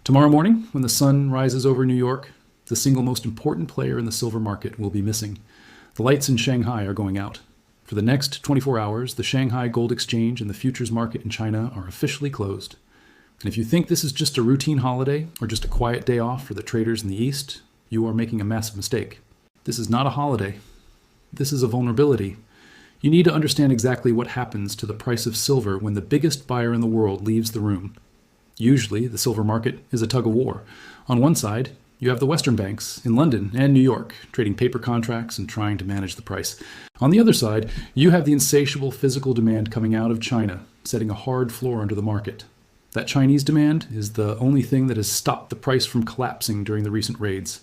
Tomorrow morning, when the sun rises over New York, the single most important player in the silver market will be missing. The lights in Shanghai are going out. For the next 24 hours, the Shanghai Gold Exchange and the futures market in China are officially closed. And if you think this is just a routine holiday or just a quiet day off for the traders in the East, you are making a massive mistake. This is not a holiday. This is a vulnerability. You need to understand exactly what happens to the price of silver when the biggest buyer in the world leaves the room. Usually, the silver market is a tug of war. On one side, you have the Western banks in London and New York trading paper contracts and trying to manage the price. On the other side, you have the insatiable physical demand coming out of China, setting a hard floor under the market. That Chinese demand is the only thing that has stopped the price from collapsing during the recent raids.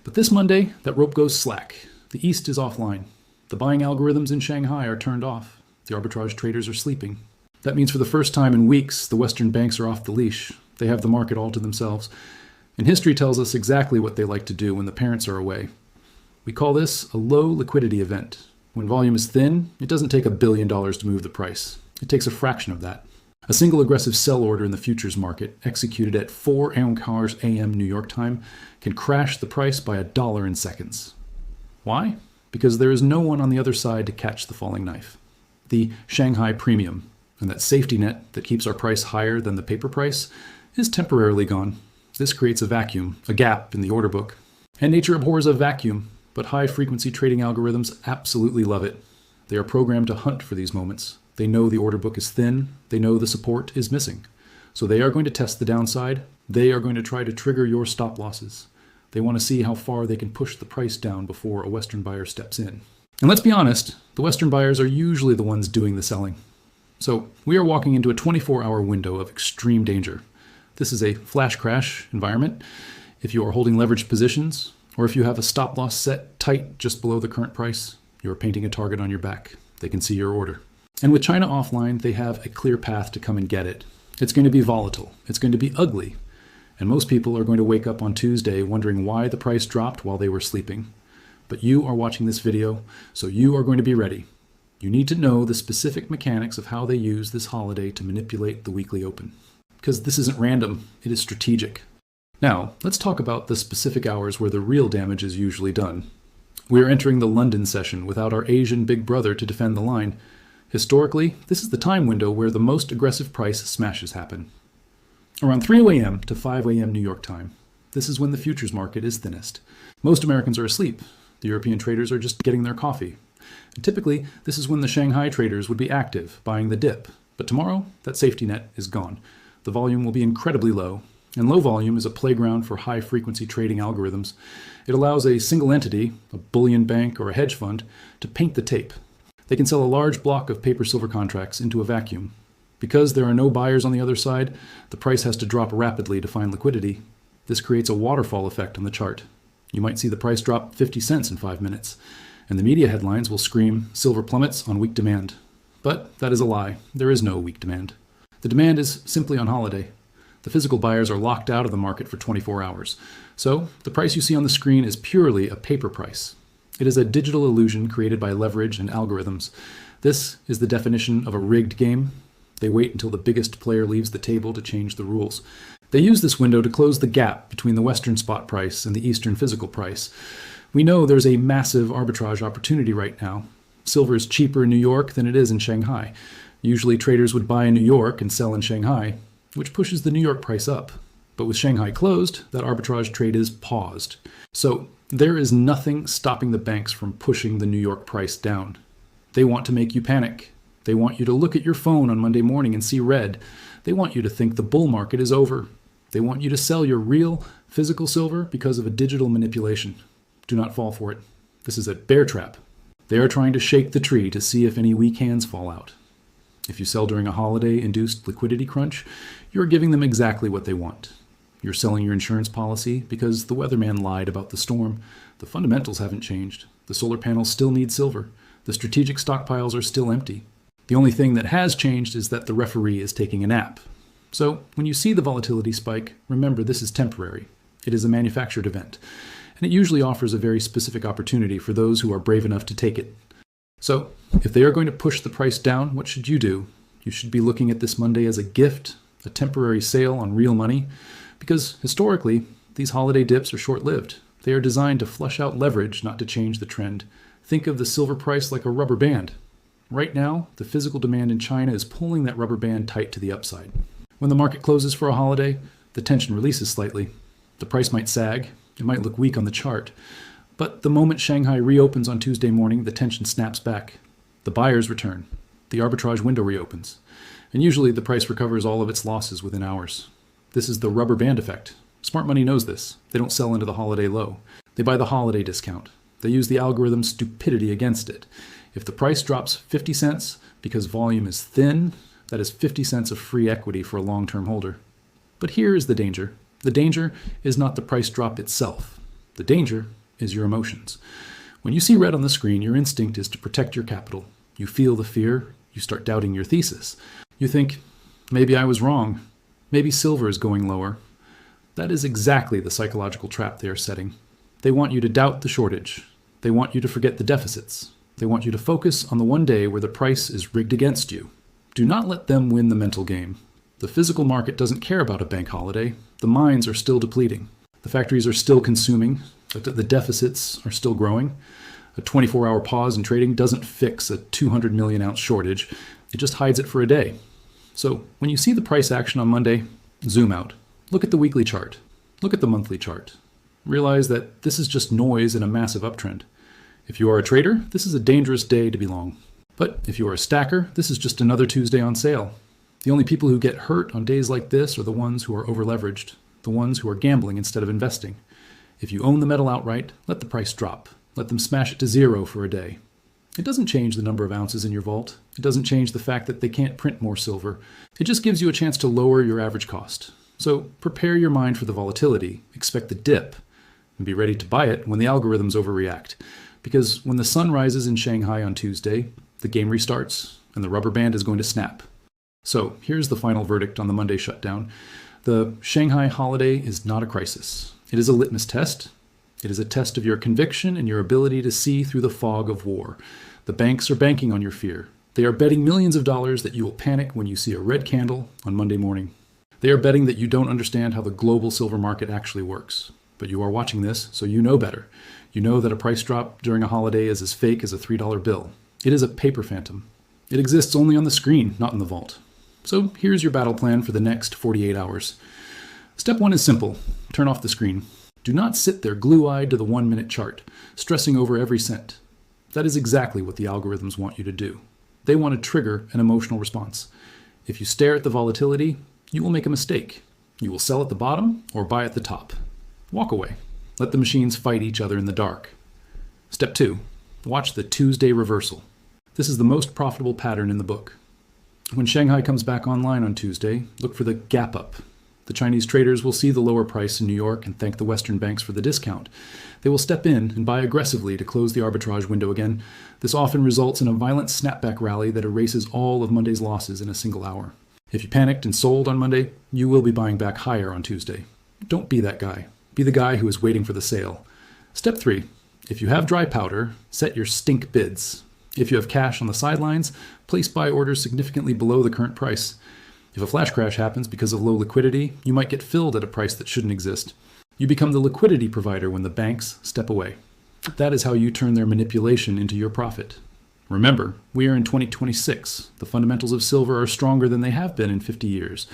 But this Monday, that rope goes slack. The East is offline. The buying algorithms in Shanghai are turned off. The arbitrage traders are sleeping. That means for the first time in weeks, the Western banks are off the leash. They have the market all to themselves. And history tells us exactly what they like to do when the parents are away. We call this a low liquidity event. When volume is thin, it doesn't take $1 billion to move the price. It takes a fraction of that. A single aggressive sell order in the futures market, executed at 4 a.m. New York time, can crash the price by $1 in seconds. Why? Because there is no one on the other side to catch the falling knife. The Shanghai premium, and that safety net that keeps our price higher than the paper price, is temporarily gone. This creates a vacuum, a gap in the order book. And nature abhors a vacuum, but high-frequency trading algorithms absolutely love it. They are programmed to hunt for these moments. They know the order book is thin. They know the support is missing. So they are going to test the downside. They are going to try to trigger your stop losses. They want to see how far they can push the price down before a Western buyer steps in. And let's be honest, the Western buyers are usually the ones doing the selling. So we are walking into a 24-hour window of extreme danger. This is a flash crash environment. If you are holding leveraged positions, or if you have a stop loss set tight just below the current price, you are painting a target on your back. They can see your order. And with China offline, they have a clear path to come and get it. It's going to be volatile. It's going to be ugly. And most people are going to wake up on Tuesday wondering why the price dropped while they were sleeping. But you are watching this video, so you are going to be ready. You need to know the specific mechanics of how they use this holiday to manipulate the weekly open. Because this isn't random, it is strategic. Now, let's talk about the specific hours where the real damage is usually done. We are entering the London session without our Asian big brother to defend the line. Historically, this is the time window where the most aggressive price smashes happen. Around 3 a.m. to 5 a.m. New York time. This is when the futures market is thinnest. Most Americans are asleep. The European traders are just getting their coffee. And typically, this is when the Shanghai traders would be active, buying the dip. But tomorrow, that safety net is gone. The volume will be incredibly low. And low volume is a playground for high-frequency trading algorithms. It allows a single entity, a bullion bank or a hedge fund, to paint the tape. They can sell a large block of paper silver contracts into a vacuum. Because there are no buyers on the other side, the price has to drop rapidly to find liquidity. This creates a waterfall effect on the chart. You might see the price drop 50 cents in 5 minutes, and the media headlines will scream, "Silver plummets on weak demand." But that is a lie. There is no weak demand. The demand is simply on holiday. The physical buyers are locked out of the market for 24 hours. So the price you see on the screen is purely a paper price. It is a digital illusion created by leverage and algorithms. This is the definition of a rigged game. They wait until the biggest player leaves the table to change the rules. They use this window to close the gap between the Western spot price and the Eastern physical price. We know there's a massive arbitrage opportunity right now. Silver is cheaper in New York than it is in Shanghai. Usually traders would buy in New York and sell in Shanghai, which pushes the New York price up. But with Shanghai closed, that arbitrage trade is paused. So there is nothing stopping the banks from pushing the New York price down. They want to make you panic. They want you to look at your phone on Monday morning and see red. They want you to think the bull market is over. They want you to sell your real physical silver because of a digital manipulation. Do not fall for it. This is a bear trap. They are trying to shake the tree to see if any weak hands fall out. If you sell during a holiday-induced liquidity crunch, you're giving them exactly what they want. You're selling your insurance policy because the weatherman lied about the storm. The fundamentals haven't changed. The solar panels still need silver. The strategic stockpiles are still empty. The only thing that has changed is that the referee is taking a nap. So when you see the volatility spike, remember this is temporary. It is a manufactured event, and it usually offers a very specific opportunity for those who are brave enough to take it. So if they are going to push the price down, what should you do? You should be looking at this Monday as a gift, a temporary sale on real money, Because historically, these holiday dips are short-lived. They are designed to flush out leverage, not to change the trend. Think of the silver price like a rubber band. Right now, the physical demand in China is pulling that rubber band tight to the upside. When the market closes for a holiday, the tension releases slightly. The price might sag, it might look weak on the chart. But the moment Shanghai reopens on Tuesday morning, the tension snaps back. The buyers return. The arbitrage window reopens. And usually the price recovers all of its losses within hours. This is the rubber band effect. Smart money knows this. They don't sell into the holiday low. They buy the holiday discount. They use the algorithm's stupidity against it. If the price drops 50 cents because volume is thin, that is 50 cents of free equity for a long-term holder. But here is the danger. The danger is not the price drop itself. The danger is your emotions. When you see red on the screen, your instinct is to protect your capital. You feel the fear. You start doubting your thesis. You think, maybe I was wrong. Maybe silver is going lower. That is exactly the psychological trap they are setting. They want you to doubt the shortage. They want you to forget the deficits. They want you to focus on the one day where the price is rigged against you. Do not let them win the mental game. The physical market doesn't care about a bank holiday. The mines are still depleting. The factories are still consuming. The deficits are still growing. A 24-hour pause in trading doesn't fix a 200 million ounce shortage. It just hides it for a day. So when you see the price action on Monday, zoom out. Look at the weekly chart. Look at the monthly chart. Realize that this is just noise in a massive uptrend. If you are a trader, this is a dangerous day to be long. But if you are a stacker, this is just another Tuesday on sale. The only people who get hurt on days like this are the ones who are over-leveraged, the ones who are gambling instead of investing. If you own the metal outright, let the price drop. Let them smash it to zero for a day. It doesn't change the number of ounces in your vault. It doesn't change the fact that they can't print more silver. It just gives you a chance to lower your average cost. So prepare your mind for the volatility, expect the dip, and be ready to buy it when the algorithms overreact. Because when the sun rises in Shanghai on Tuesday, the game restarts and the rubber band is going to snap. So here's the final verdict on the Monday shutdown. The Shanghai holiday is not a crisis. It is a litmus test. It is a test of your conviction and your ability to see through the fog of war. The banks are banking on your fear. They are betting millions of dollars that you will panic when you see a red candle on Monday morning. They are betting that you don't understand how the global silver market actually works. But you are watching this, so you know better. You know that a price drop during a holiday is as fake as a $3 bill. It is a paper phantom. It exists only on the screen, not in the vault. So here's your battle plan for the next 48 hours. Step 1 is simple. Turn off the screen. Do not sit there glue-eyed to the 1-minute chart, stressing over every cent. That is exactly what the algorithms want you to do. They want to trigger an emotional response. If you stare at the volatility, you will make a mistake. You will sell at the bottom or buy at the top. Walk away. Let the machines fight each other in the dark. Step 2. Watch the Tuesday reversal. This is the most profitable pattern in the book. When Shanghai comes back online on Tuesday, look for the gap up. The Chinese traders will see the lower price in New York and thank the Western banks for the discount. They will step in and buy aggressively to close the arbitrage window again. This often results in a violent snapback rally that erases all of Monday's losses in a single hour. If you panicked and sold on Monday, you will be buying back higher on Tuesday. Don't be that guy. Be the guy who is waiting for the sale. Step 3. If you have dry powder, set your stink bids. If you have cash on the sidelines, place buy orders significantly below the current price. If a flash crash happens because of low liquidity, you might get filled at a price that shouldn't exist. You become the liquidity provider when the banks step away. That is how you turn their manipulation into your profit. Remember, we are in 2026. The fundamentals of silver are stronger than they have been in 50 years.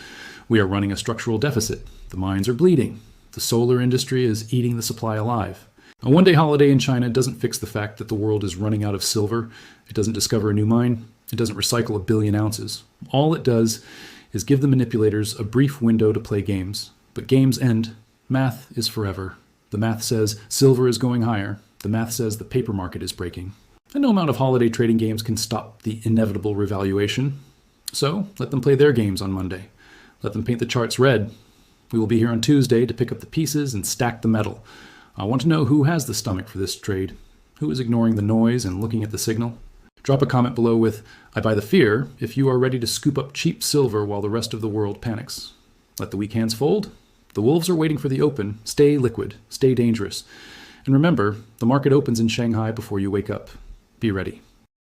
We are running a structural deficit. The mines are bleeding. The solar industry is eating the supply alive. A one-day holiday in China doesn't fix the fact that the world is running out of silver. It doesn't discover a new mine. It doesn't recycle 1 billion ounces. All it does is give the manipulators a brief window to play games. But games end. Math is forever. The math says silver is going higher. The math says the paper market is breaking. And no amount of holiday trading games can stop the inevitable revaluation. So let them play their games on Monday. Let them paint the charts red. We will be here on Tuesday to pick up the pieces and stack the metal. I want to know who has the stomach for this trade. Who is ignoring the noise and looking at the signal? Drop a comment below with, "I buy the fear," if you are ready to scoop up cheap silver while the rest of the world panics. Let the weak hands fold. The wolves are waiting for the open. Stay liquid. Stay dangerous. And remember, the market opens in Shanghai before you wake up. Be ready.